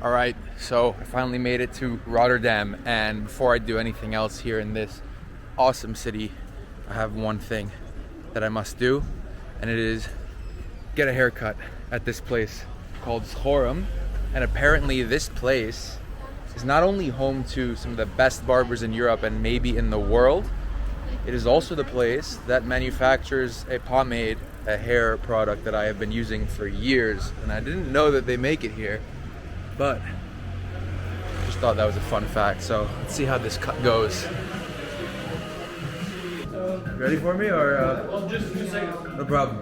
All right, so I finally made it to Rotterdam, and before I do anything else here in this awesome city, I have one thing that I must do, and it is get a haircut at this place called Schorem. And apparently this place is not only home to some of the best barbers in Europe and maybe in the world, it is also the place that manufactures a pomade, a hair product that I have been using for years, and I didn't know that they make it here. But I just thought that was a fun fact, so let's see how this cut goes. Ready for me, or just 2 seconds. no problem.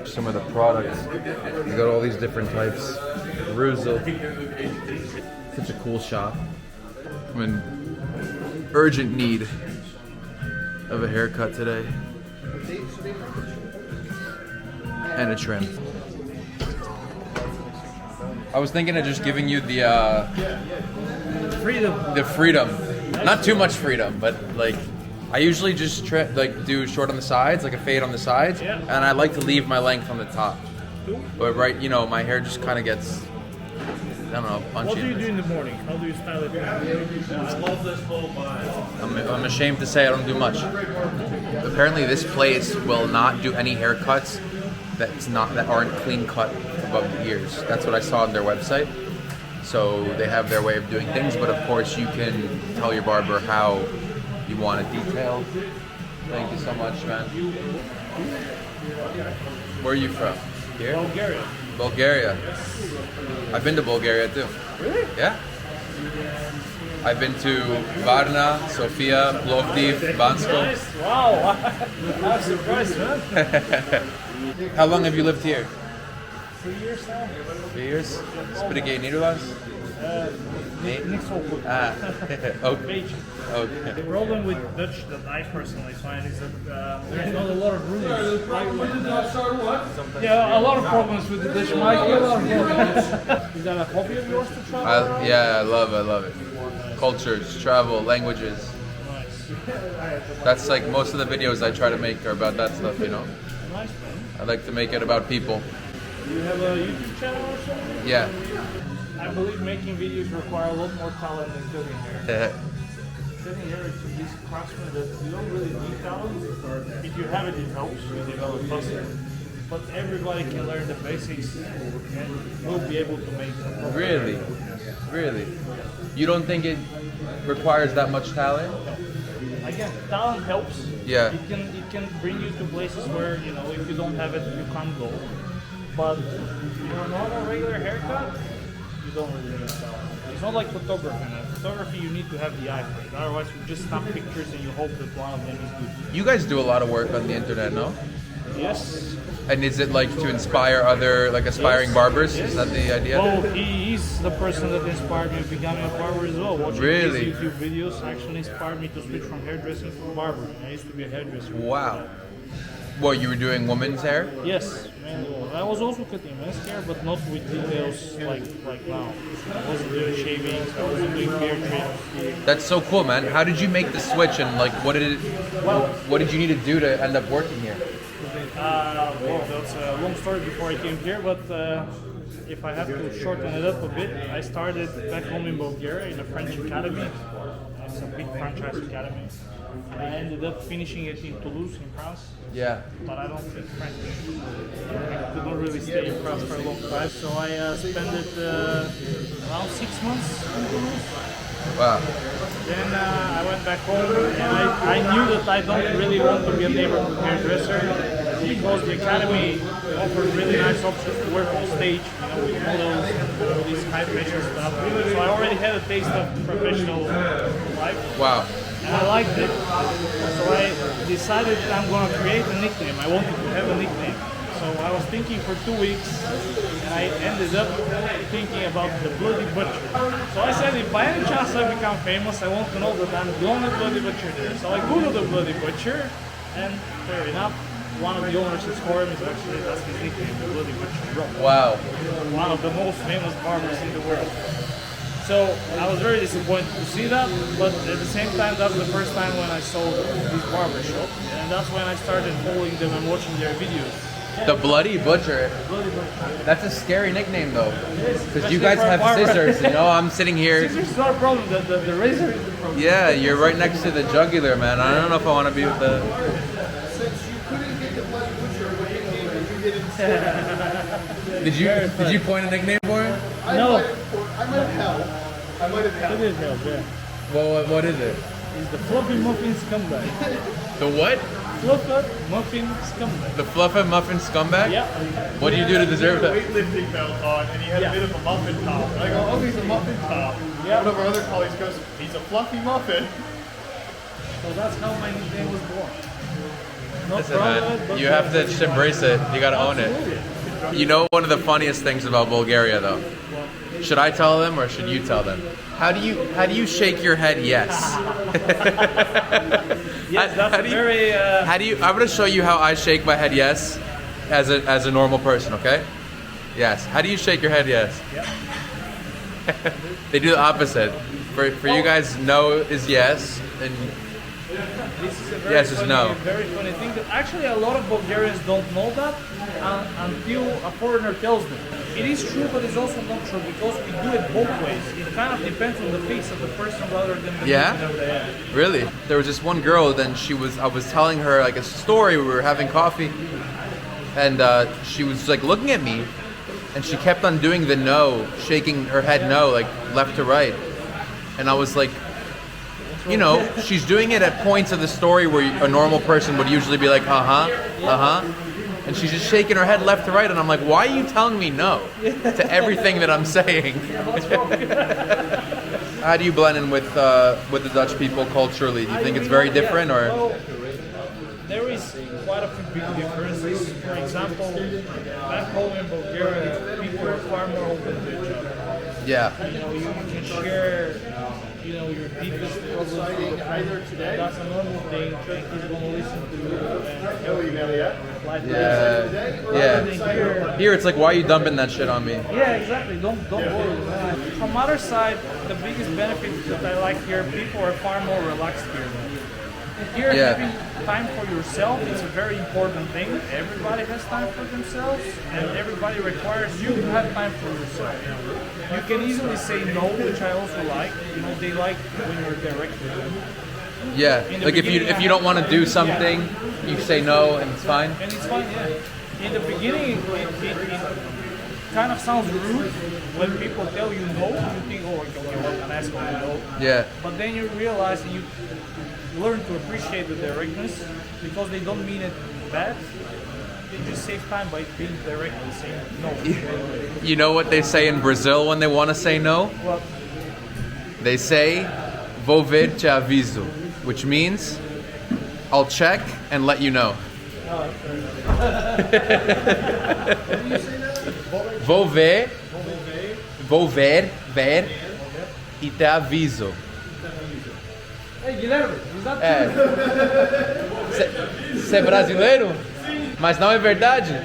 Some of the products, you got all these different types. REUZEL, such a cool shop. I'm in urgent need of a haircut today, and a trim. I was thinking of just giving you the freedom. Not too much freedom, but like I usually just do short on the sides, like a fade on the sides, and I like to leave my length on the top. But my hair just kind of gets, I don't know, punchy. What do you do in the morning? How do you style it? I love this whole vibe. I'm ashamed to say I don't do much. Apparently, this place will not do any haircuts that aren't clean cut above the ears. That's what I saw on their website. So they have their way of doing things, but of course you can tell your barber how you want it detailed. Thank you so much, man. Where are you from? Here? Bulgaria. Bulgaria. I've been to Bulgaria too. Really? Yeah. I've been to Varna, Sofia, Plovdiv, Bansko. Nice. Wow. I'm surprised, man. How long have you lived here? 3 years now. 3 years? Spreek je Nederlands? Niks zo goed. Okay. Beetje. Okay. The problem with Dutch that I personally find is that there's not a lot of room. Yeah, a lot of problems with the Dutch mic. A lot of problems. Is that a hobby of yours to travel? I love it. Cultures, travel, languages. Nice. That's like most of the videos I try to make are about that stuff, Nice, man. I like to make it about people. Do you have a YouTube channel or something? Yeah. I believe making videos require a lot more talent than cutting hair. Cutting hair is this craftsman that you don't really need talent. If you have it, it helps you develop faster. But everybody can learn the basics and will be able to make them. Really? You don't think it requires that much talent? Again, talent helps. Yeah. It can bring you to places where, if you don't have it, you can't go. But for a normal regular haircut, you don't really need talent. It's not like photography. Photography, you need to have the eye for it. Otherwise, you just snap pictures and you hope that one of them is good. You guys do a lot of work on the internet, no? Yes. And is it like to inspire other aspiring barbers? Yes. Is that the idea? Well, he's the person that inspired me becoming a barber as well. Watching Really? his YouTube videos actually inspired me to switch from hairdressing to barber. I used to be a hairdresser. Wow. Well, you were doing women's hair? Yes, mainly. I was also cutting men's hair, but not with details like now. I wasn't doing shavings, I wasn't doing beard trims. That's so cool, man. How did you make the switch, and what did you need to do to end up working here? Well, that's a long story before I came here, but if I have to shorten it up a bit, I started back home in Bulgaria in a French academy. It's a big franchise academy. I ended up finishing it in Toulouse in France. Yeah. But I don't speak French. I couldn't really stay in France for a long time, so I spent it around 6 months in Toulouse. Wow. Then I went back home, and I knew that I don't really want to be a neighborhood hairdresser because the academy offered really nice options to work on stage, with models and all these high fashion stuff. So I already had a taste of professional life. Wow. And I liked it. So I decided that I'm going to create a nickname. I wanted to have a nickname. So I was thinking for 2 weeks, and I ended up thinking about the Bloody Butcher. So I said, if by any chance I become famous, I want to know that I'm the only Bloody Butcher there. So I googled the Bloody Butcher, and fair enough, one of the owners of Schorem is actually, that's his nickname, the Bloody Butcher. Wow. One of the most famous barbers in the world. So I was very disappointed to see that, but at the same time, that's the first time when I saw this barbershop, and that's when I started following them and watching their videos. The Bloody Butcher. Bloody Butcher. That's a scary nickname though. Because Especially you guys for a have barber. scissors, you know, I'm sitting here. Scissors is not a problem, the razor is the problem. Yeah, you're right next to the jugular, man. I don't know if I want to be with the... Since you couldn't get the Bloody Butcher with a nickname and you did instead. Did you coin a nickname for it? No. I might have helped. I might have It helped. is help, yeah. Well, what is it? It's the Fluffy Muffin Scumbag. The what? Fluffy Muffin Scumbag. The Fluffy Muffin Scumbag? Yeah. What do you do to deserve that? Weightlifting belt on, and he had a bit of a muffin top. And I go, oh, he's a muffin top. Yeah. One of our other colleagues goes, he's a fluffy muffin. So that's how my nickname was born. Not Listen, proud of man, it, but you have to just embrace it. You gotta own it. Absolutely. You know one of the funniest things about Bulgaria, though? Should I tell them or should you tell them? How do you shake your head yes? Yes, that's How a do you- very... How do you? I'm gonna show you how I shake my head yes, as a normal person. Okay? Yes. How do you shake your head yes? They do the opposite. For you guys, no is yes, and This is a very Yes is funny, no. very funny thing that actually a lot of Bulgarians don't know that until a foreigner tells them. It is true, but it's also not true because we do it both ways. It kind of depends on the face of the person rather than the Yeah? movement of the head. really, there was this one girl. Then I was telling her like a story. We were having coffee, and she was like looking at me, and she kept on doing the no, shaking her head no, like left to right, and I was like, you know, she's doing it at points of the story where a normal person would usually be like, and she's just shaking her head left to right, and I'm like, why are you telling me no to everything that I'm saying? How do you blend in with the Dutch people culturally? Do you think it's very different, or? Well, there is quite a few big differences. For example, back home in Bulgaria, people are far more open to each other. Yeah, You know, you can share, you know, your deepest problems with a friend. That's a normal thing. He's going to listen to you and reply to you. yeah. Here, Here it's like, why are you dumping that shit on me? yeah, exactly. Don't worry. From other side, the biggest benefit that I like here, people are far more relaxed here. Here, Yeah. having time for yourself is a very important thing. Everybody has time for themselves, and everybody requires you to have time for yourself. You can easily say no, which I also like. You know, they like when you're direct with them. Yeah, In the like beginning, if you don't want to do something, you say no and it's fine. And it's fine, yeah. In the beginning, it kind of sounds rude when people tell you no. You think, oh, okay, what an asshole, you know. Yeah, But then you realize and you learn to appreciate the directness because they don't mean it bad. They just save time by being direct and saying no. you know what they say in Brazil when they want to say no? Well, They say, "Vou ver te aviso," which means, "I'll check and let you know." Vou ver, ver e te aviso. hey, Guilherme, is that É. Você é brasileiro? Mas não é verdade?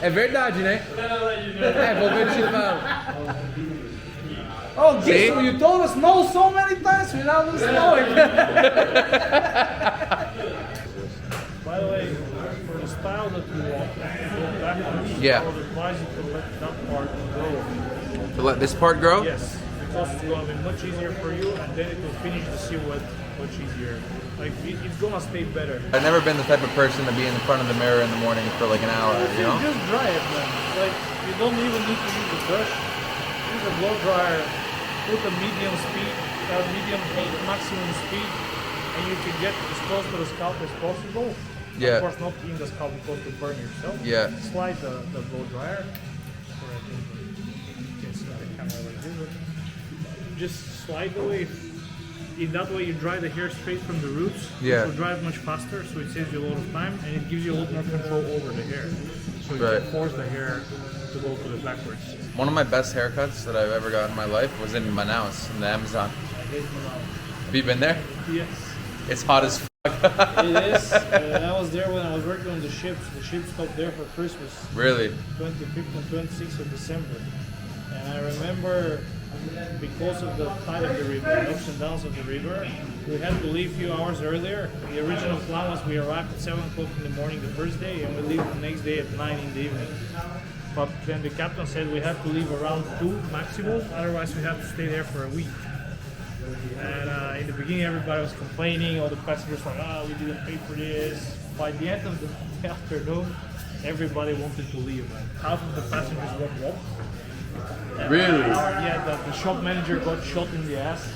É verdade, né? É, vou ver te falo. Oh, See? Gisel, you told us no so many times without us knowing. By the way, for the style that you want, go backwards. Yeah. I would advise you to let that part go. To let this part grow? Yes, because it's going to be much easier for you, and then it will finish the silhouette much easier. Like it's going to stay better. I've never been the type of person to be in front of the mirror in the morning for like an hour, you know? Just dry it, man. Like you don't even need to use the brush. Use a blow dryer. Put a medium speed, medium heat, maximum speed, and you can get as close to the scalp as possible. Yeah. Of course, not in the scalp because you burn yourself. Yeah. Slide the blow dryer. Or I think you can see the camera like this. Just slide away. In that way, you dry the hair straight from the roots. Yeah. It will dry much faster, so it saves you a lot of time, and it gives you a lot more control over the hair. So you Right. can force the hair to go to the backwards. One of my best haircuts that I've ever got in my life was in Manaus, in the Amazon. Have you been there? Yes. It's hot as fuck. It is. I was there when I was working on the ships. The ship stopped there for Christmas, Really? 25th and 26th of December. And I remember because of the tide of the river, the ups and downs of the river, we had to leave a few hours earlier. The original plan was we arrived at 7 o'clock in the morning the first day and we leave the next day at 9 in the evening. But then the captain said we have to leave around 2 maximum, otherwise we have to stay there for a week. And in the beginning everybody was complaining, all the passengers were like, oh, we didn't pay for this. By the end of the afternoon, everybody wanted to leave. Half of the passengers got robbed. Really? Yeah, the shop manager got shot in the ass.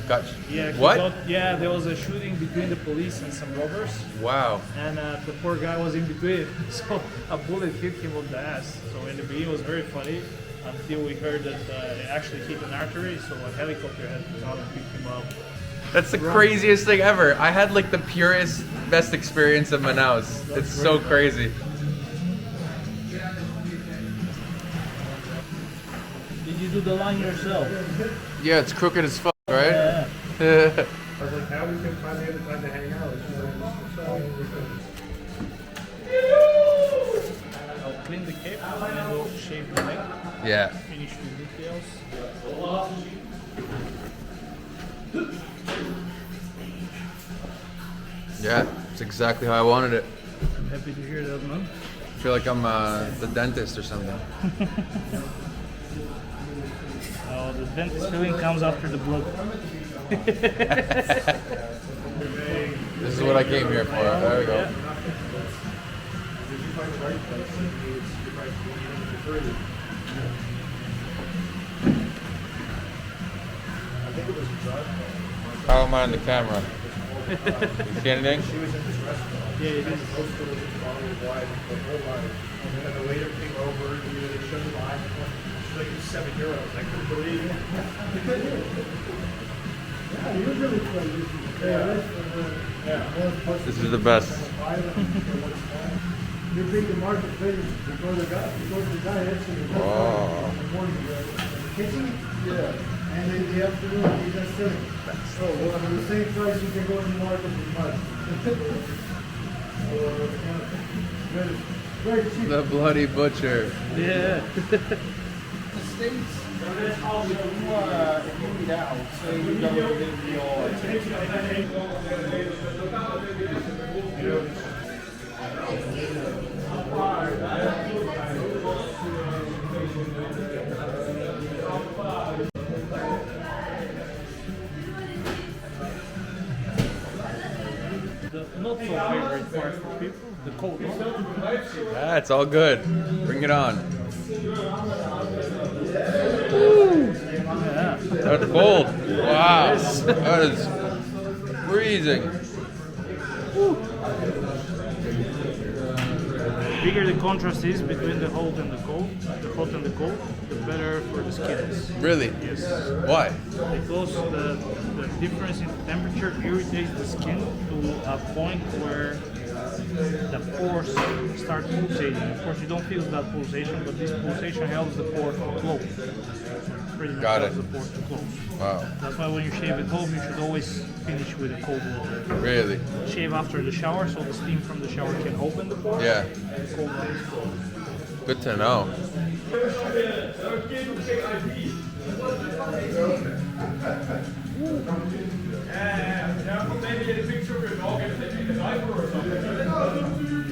Gotcha. Yeah, What? There was a shooting between the police and some robbers. Wow. And the poor guy was in between, so a bullet hit him on the ass. So in the beginning it was very funny until we heard that it actually hit an artery, so a helicopter had to come and pick him up. That's the craziest thing ever. I had like the purest, best experience of Manaus. It's so crazy. Did you do the line yourself? Yeah, it's crooked as fuck, right? Yeah. I was like, how we can find the other time to hang out? I'll clean the cape and then we'll shave the neck, Yeah. finish the details. Yeah, it's exactly how I wanted it. I'm happy to hear that, man. I feel like I'm the dentist or something. Oh, the dentist feeling comes after the blood. This is what I came here for. There we go. Yeah. How am I on the camera? You see anything? Yeah, it is. And then the waiter came over, and they showed the line. She's like, it's €7. I couldn't believe it. This is the best. You think the marketplace because the guy actually Oh. kitchen? Yeah. And in the afternoon he just selling. So well, for the same price you can go in the market and buy. Very cheap. The bloody butcher. Yeah. States, if you eat out, say you go to The not so favorite part for people, the cold one. Yeah, it's all good. Bring it on. Yeah. That's cold. Wow. That is freezing. The bigger the contrast is between the hot and the cold, the better for the skin is. Really? Yes. Why? Because the difference in temperature irritates the skin to a point where the pores start pulsating. Of course, you don't feel that pulsation, but this pulsation helps the pores to close. Pretty much Got helps it. the pores to close. Wow. That's why when you shave at home, you should always finish with a cold water. Really? Shave after the shower, so the steam from the shower can open the pores. Yeah. And cold water is closed. Good to know. Maybe get a picture of your dog in a diaper or something.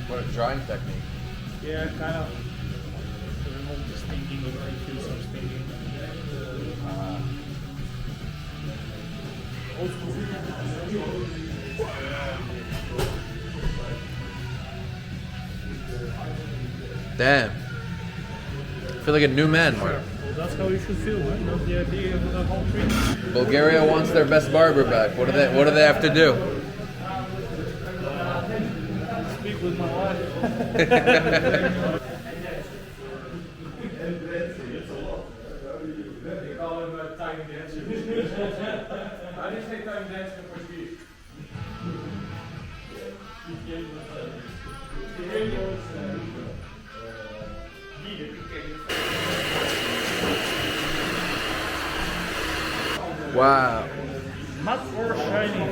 What a drying technique. Yeah, kind of. Just thinking of refills, I was thinking. Old school. Damn. I feel like a new man. Well, that's how you should feel, man. That's the idea of the whole trip. Bulgaria wants their best barber back. What do they have to do? Speak with my wife. They call him a time dancer. How do you say time dancer in Portuguese? Wow. Matte or shiny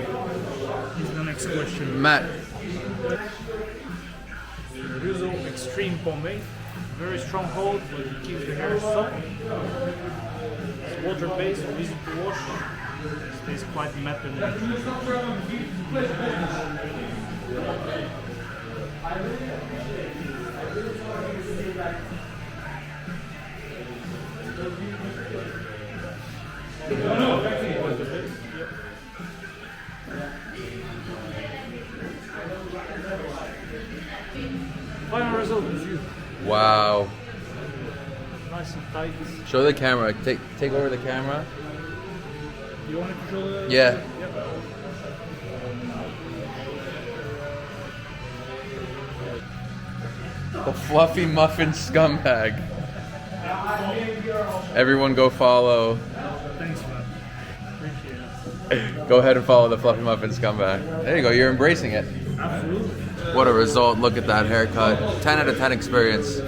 is the next question. Matt. REUZEL Extreme Pomade. Very strong hold, but it keeps the hair soft. It's water based, so easy to wash. It stays quite matte and natural. Final result is you. Wow. Nice and tight. Show the camera. Take over the camera. You want me to show the... Yeah. Yep. The Fluffy Muffin Scumbag. Everyone go follow. Thanks, man. Appreciate it. Go ahead and follow the Fluffy Muffin Scumbag. There you go. You're embracing it. Absolutely. What a result. Look at that haircut. 10 out of 10 experience.